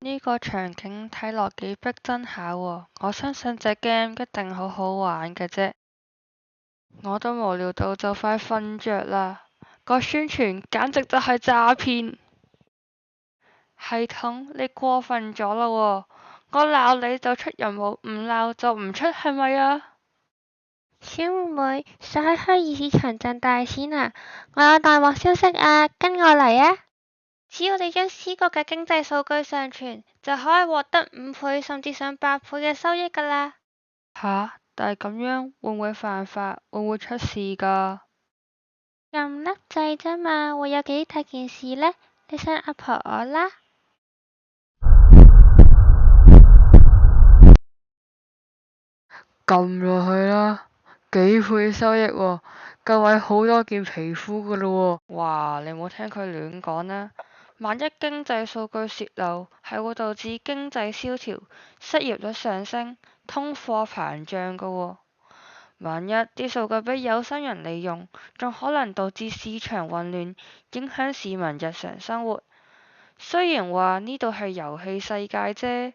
呢個場景睇落幾逼真下喎，我相信隻 game 一定好好玩嘅啫。我都無聊到就快瞓着啦，個宣傳簡直就係詐騙。系統你過分咗啦喎，我鬧你就出任務，唔鬧就唔出，係咪啊？小妹妹，上去虛擬市場賺大錢啊！我有大鑊消息啊，跟我嚟啊！只要你將思覺嘅經濟數據上傳，就可以獲得5倍甚至上8倍嘅收益㗎啦。吓？但係咁樣會唔會犯法？會唔會出事㗎？咁甩掣啫嘛，會有幾大件事呢？你想阿婆我啦？撳落去啦，幾倍收益喎，夠買好多件皮膚㗎咯喎。哇，你唔好聽佢亂講啦，萬一經濟數據洩漏，係會導致經濟蕭條、失業率上升、通貨膨脹㗎喎。萬一啲數據俾有心人利用，仲可能導致市場混亂，影響市民日常生活。雖然話呢度係遊戲世界啫，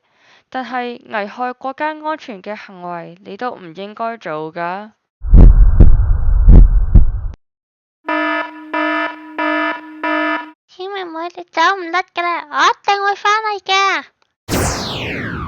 但係危害國家安全嘅行為，你都唔應該做㗎。小妹妹，你走唔甩㗎啦，我一定會返嚟㗎。